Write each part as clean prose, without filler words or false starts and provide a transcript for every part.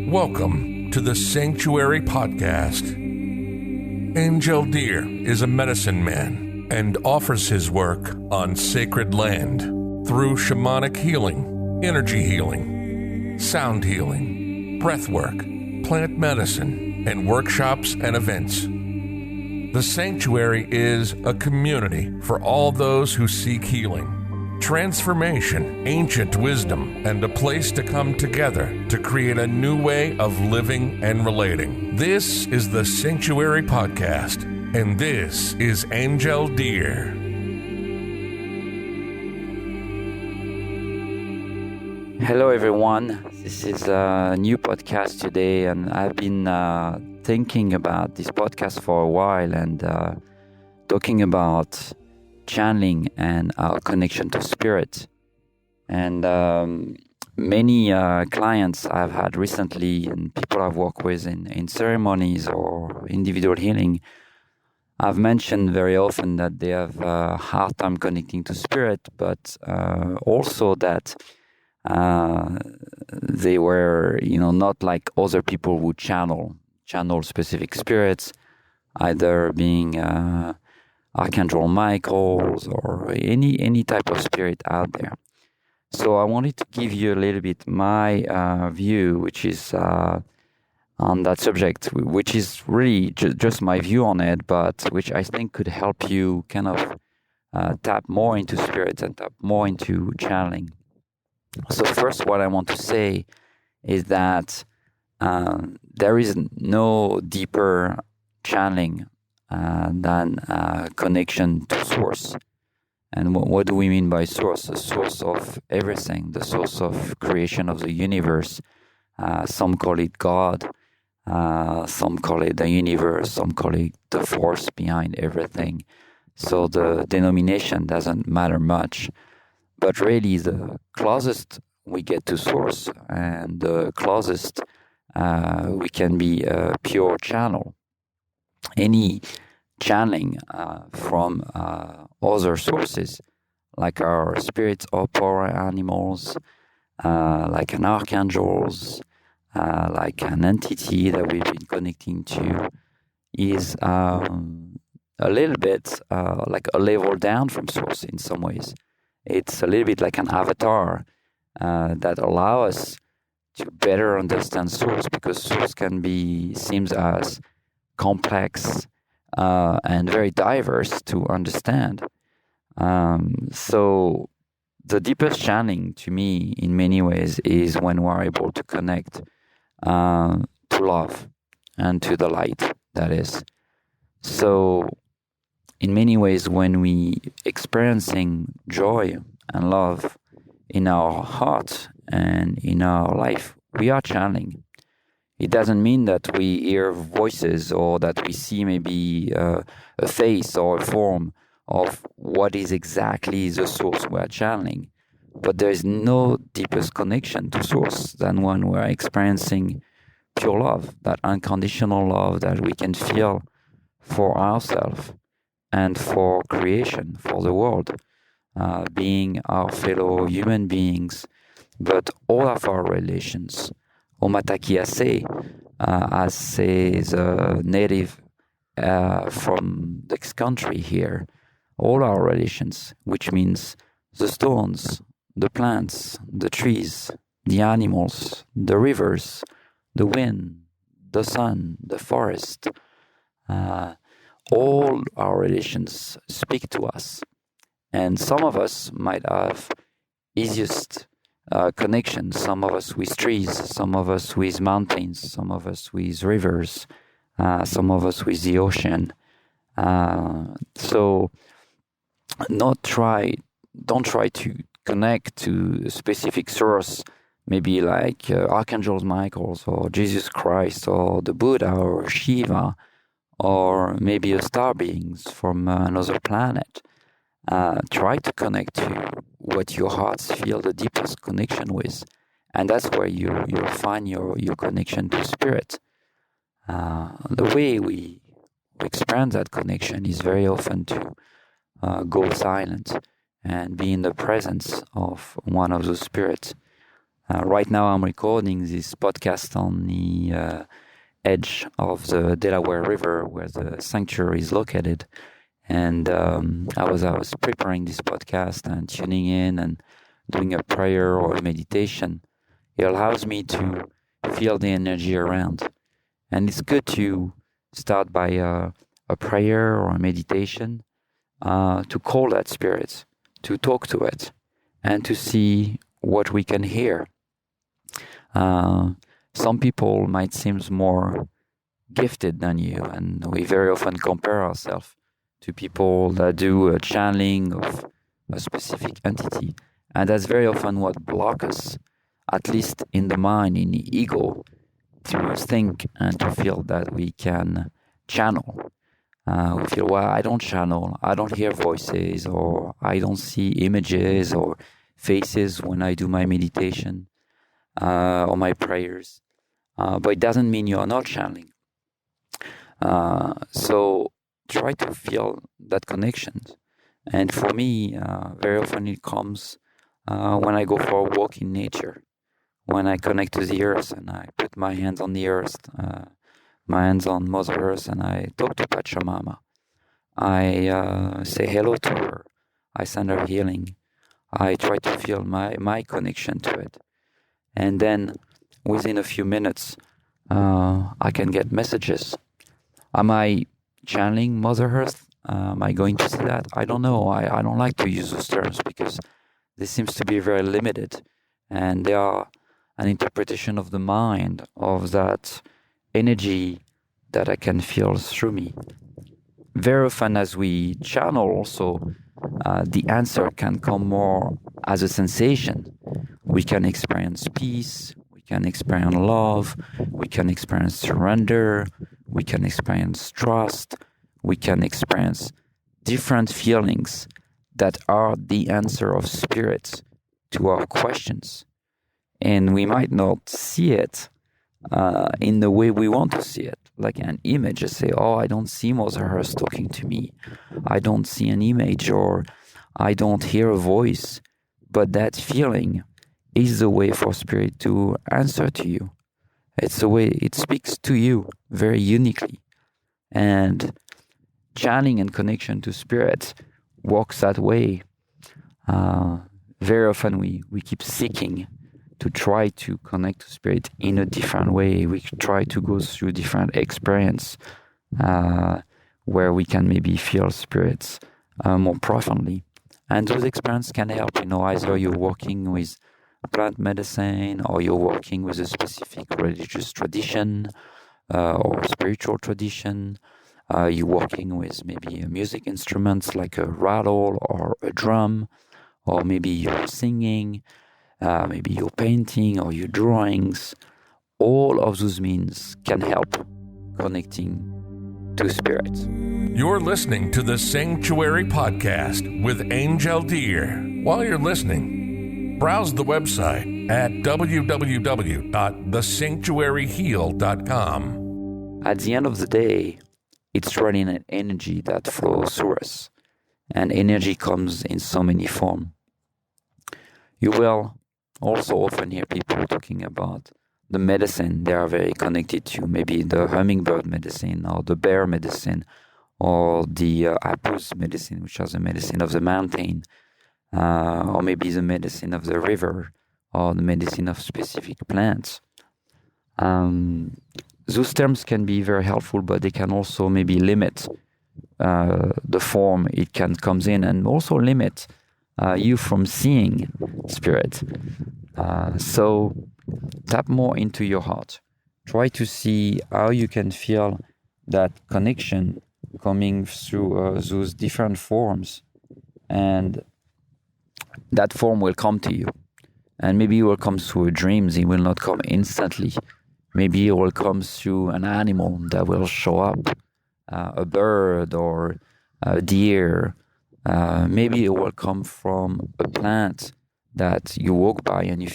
Welcome to the Sanctuary Podcast. Angel Deer is a medicine man and offers his work on sacred land through shamanic healing, energy healing, sound healing, breath work, plant medicine, and workshops and events. The Sanctuary is a community for all those who seek healing, transformation, ancient wisdom, and a place to come together to create a new way of living and relating. This is the Sanctuary Podcast, and this is Angel Deer. Hello everyone, this is a new podcast today, and I've been thinking about this podcast for a while and talking about channeling and our connection to spirit. And many clients I've had recently and people I've worked with in ceremonies or individual healing, I've mentioned very often that they have a hard time connecting to spirit, but also that they were, not like other people who channel specific spirits, either being Archangel Michael's or any type of spirit out there. So I wanted to give you a little bit my view, which is on that subject, which is really just my view on it, but which I think could help you kind of tap more into spirits and tap more into channeling. So first, what I want to say is that there is no deeper channeling than connection to source. And what do we mean by source? The source of everything, the source of creation of the universe. Some call it God, some call it the universe, some call it the force behind everything. So the denomination doesn't matter much. But really, the closest we get to source and the closest we can be a pure channel. Any channeling from other sources, like our spirits or power animals, like an archangels, like an entity that we've been connecting to, is a little bit like a level down from source in some ways. It's a little bit like an avatar that allows us to better understand source, because source seems as complex and very diverse to understand. So the deepest channeling to me in many ways is when we're able to connect to love and to the light, that is. So in many ways, when we experiencing joy and love in our heart and in our life, we are channeling. It doesn't mean that we hear voices or that we see maybe a face or a form of what is exactly the source we are channeling. But there is no deepest connection to source than when we are experiencing pure love, that unconditional love that we can feel for ourselves and for creation, for the world, being our fellow human beings, but all of our relations. Omataki ase, as says a native from this country here, all our relations, which means the stones, the plants, the trees, the animals, the rivers, the wind, the sun, the forest, all our relations speak to us. And some of us might have easiest connection, some of us with trees, some of us with mountains, some of us with rivers, some of us with the ocean. So don't try to connect to a specific source, maybe like Archangel Michael or Jesus Christ or the Buddha or Shiva, or maybe a star beings from another planet. Try to connect to what your hearts feel the deepest connection with, and that's where you'll find your connection to spirit. The way we experience that connection is very often to go silent and be in the presence of one of those spirits. Right now I'm recording this podcast on the edge of the Delaware River where the sanctuary is located. And I was preparing this podcast and tuning in and doing a prayer or a meditation. It allows me to feel the energy around. And it's good to start by a prayer or a meditation to call that spirit, to talk to it, and to see what we can hear. Some people might seem more gifted than you, and we very often compare ourselves to people that do a channeling of a specific entity. And that's very often what blocks us, at least in the mind, in the ego, to think and to feel that we can channel. We feel, well, I don't channel, I don't hear voices, or I don't see images or faces when I do my meditation or my prayers. But it doesn't mean you are not channeling. So try to feel that connection. And for me, very often it comes when I go for a walk in nature, when I connect to the earth and I put my hands on the earth, my hands on Mother Earth, and I talk to Pachamama. I say hello to her. I send her healing. I try to feel my connection to it. And then within a few minutes, I can get messages. Am I channeling Mother Earth? Am I going to see that? I don't know. I don't like to use those terms because they seems to be very limited, and they are an interpretation of the mind of that energy that I can feel through me. Very often as we channel also, the answer can come more as a sensation. We can experience peace, we can experience love, we can experience surrender, we can experience trust, we can experience different feelings that are the answer of spirit to our questions. And we might not see it in the way we want to see it, like an image. Just say, oh, I don't see Mother Earth talking to me. I don't see an image, or I don't hear a voice. But that feeling is the way for spirit to answer to you. It's the way it speaks to you very uniquely. And channeling and connection to spirit works that way. Very often we keep seeking to try to connect to spirit in a different way. We try to go through different experience where we can maybe feel spirits more profoundly. And those experiences can help, either you're working with plant medicine or you're working with a specific religious tradition or spiritual tradition. You're working with maybe music instruments like a rattle or a drum, or maybe you're singing, maybe you're painting or your drawings. All of those means can help connecting to spirit. You're listening to the Sanctuary Podcast with Angel Deer. While you're listening, browse the website at www.thesanctuaryheal.com. At the end of the day, it's really an energy that flows through us. And energy comes in so many forms. You will also often hear people talking about the medicine they are very connected to, maybe the hummingbird medicine or the bear medicine or the apus medicine, which is the medicine of the mountain, or maybe the medicine of the river or the medicine of specific plants. Those terms can be very helpful, but they can also maybe limit the form it comes in, and also limit you from seeing spirit. So tap more into your heart. Try to see how you can feel that connection coming through those different forms, and that form will come to you. And maybe it will come through dreams. It will not come instantly. Maybe it will come through an animal that will show up, a bird or a deer. Maybe it will come from a plant that you walk by and you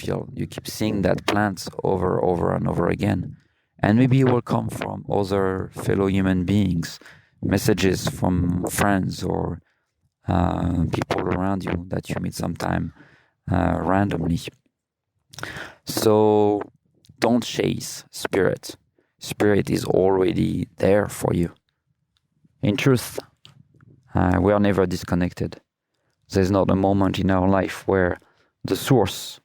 keep seeing that plant over and over again. And maybe it will come from other fellow human beings, messages from friends or people around you that you meet sometime randomly. So don't chase spirit. Spirit is already there for you. In truth, we are never disconnected. There's not a moment in our life where the source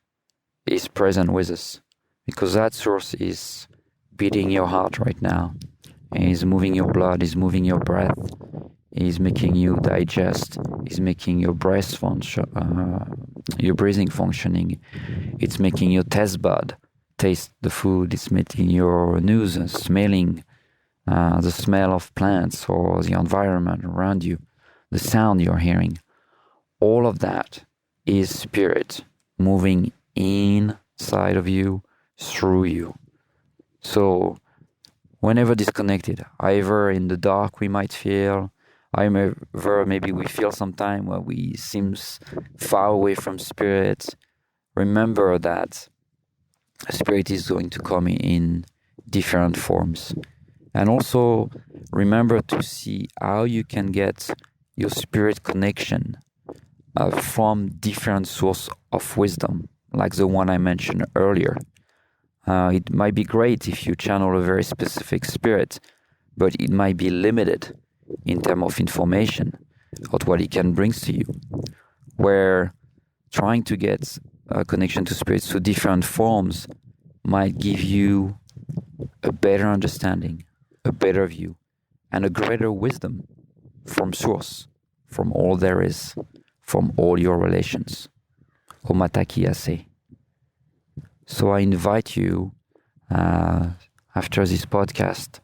is present with us, because that source is beating your heart right now, is moving your blood, is moving your breath, is making you digest, is making your your breathing functioning. It's making your taste bud taste the food. It's making your nose smelling the smell of plants or the environment around you, the sound you're hearing. All of that is spirit moving inside of you, through you. So whenever disconnected, either in the dark we might feel, either maybe we feel sometime where we seem far away from spirit, remember that spirit is going to come in different forms. And also remember to see how you can get your spirit connection from different source of wisdom, like the one I mentioned earlier. It might be great if you channel a very specific spirit, but it might be limited in terms of information or what it can bring to you. Where trying to get a connection to spirits through different forms might give you a better understanding, a better view, and a greater wisdom from source, from all there is, from all your relations. Omataki ase. So I invite you, after this podcast,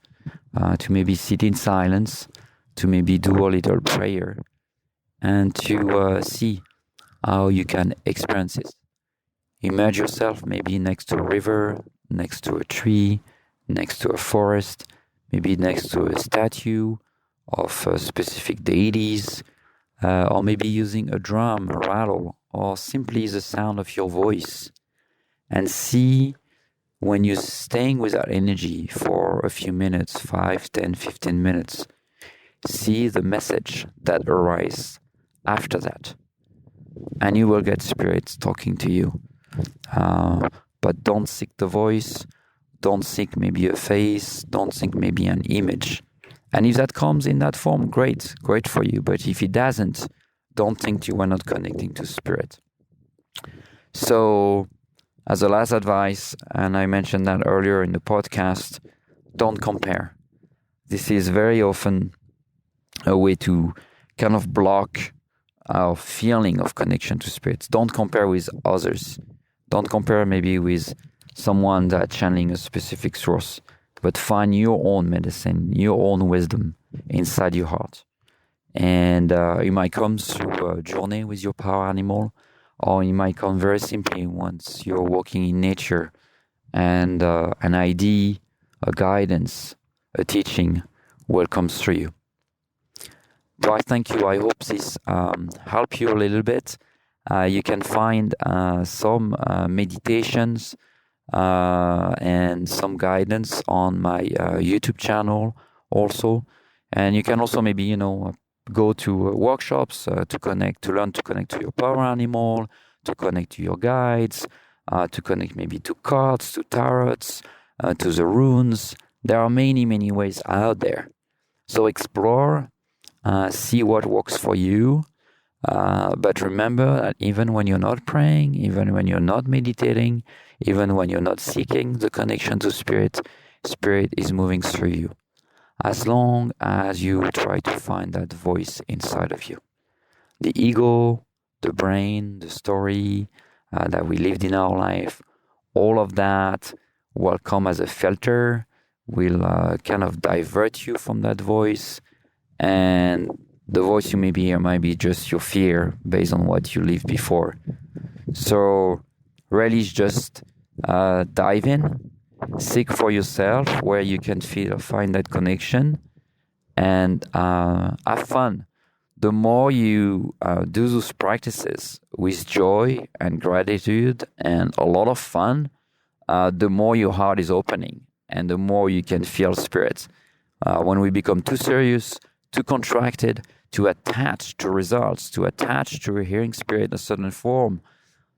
to maybe sit in silence, to maybe do a little prayer, and to see how you can experience it. Imagine yourself maybe next to a river, next to a tree, next to a forest, maybe next to a statue of specific deities, or maybe using a drum, a rattle, or simply the sound of your voice. And see, when you're staying with that energy for a few minutes, 5, 10, 15 minutes, see the message that arises after that. And you will get spirits talking to you. But don't seek the voice, don't seek maybe a face, don't seek maybe an image. And if that comes in that form, great for you. But if it doesn't, don't think you are not connecting to spirit. So, as a last advice, and I mentioned that earlier in the podcast, don't compare. This is very often a way to kind of block our feeling of connection to spirits. Don't compare with others. Don't compare maybe with someone that's channeling a specific source, but find your own medicine, your own wisdom inside your heart. And it might come through a journey with your power animal, or it might come very simply once you're walking in nature and an idea, a guidance, a teaching will come through you. So I thank you. I hope this helped you a little bit. You can find some meditations and some guidance on my YouTube channel also. And you can also maybe, go to workshops to learn to connect to your power animal, to connect to your guides, to connect maybe to cards, to tarots, to the runes. There are many, many ways out there. So explore, see what works for you. But remember that even when you're not praying, even when you're not meditating, even when you're not seeking the connection to spirit, spirit is moving through you. As long as you try to find that voice inside of you. The ego, the brain, the story that we lived in our life, all of that will come as a filter, will kind of divert you from that voice, and the voice you may hear might be just your fear based on what you lived before. So really just dive in, seek for yourself where you can find that connection, and have fun. The more you do those practices with joy and gratitude and a lot of fun, the more your heart is opening and the more you can feel spirit. When we become too serious, too contracted, too attached to results, too attached to hearing spirit in a certain form,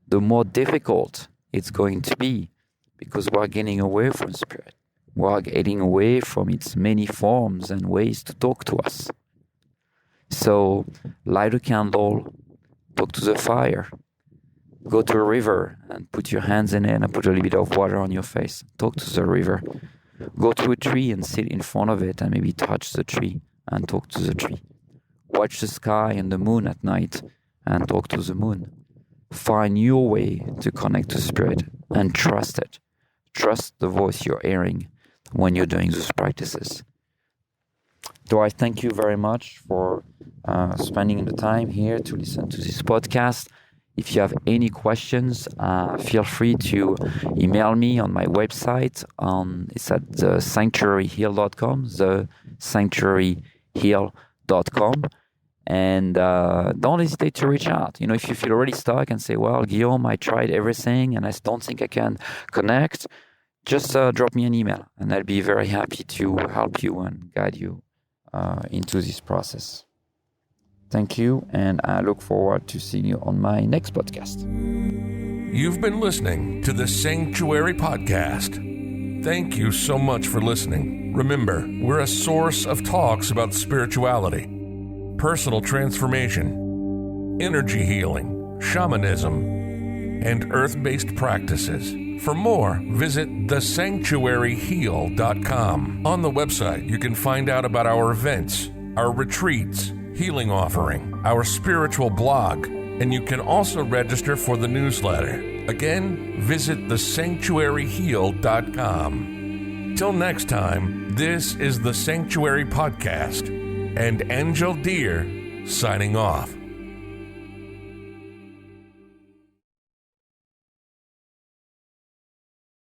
the more difficult it's going to be, because we're getting away from spirit. We're getting away from its many forms and ways to talk to us. So light a candle, talk to the fire, go to a river and put your hands in it and put a little bit of water on your face. Talk to the river. Go to a tree and sit in front of it and maybe touch the tree and talk to the tree. Watch the sky and the moon at night and talk to the moon. Find your way to connect to spirit and trust it. Trust the voice you're hearing when you're doing those practices. So I thank you very much for spending the time here to listen to this podcast. If you have any questions, feel free to email me on my website. It's at thesanctuaryheal.com, thesanctuaryheal.com. And don't hesitate to reach out. If you feel already stuck and say, well, Guillaume, I tried everything and I don't think I can connect, just drop me an email and I'll be very happy to help you and guide you into this process. Thank you, and I look forward to seeing you on my next podcast. You've been listening to the Sanctuary Podcast. Thank you so much for listening. Remember, we're a source of talks about spirituality, personal transformation, energy healing, shamanism, and earth-based practices. For more, visit thesanctuaryheal.com. On the website, you can find out about our events, our retreats, healing offering, our spiritual blog, and you can also register for the newsletter. Again, visit thesanctuaryheal.com. Till next time, this is the Sanctuary Podcast, and Angel Deer signing off.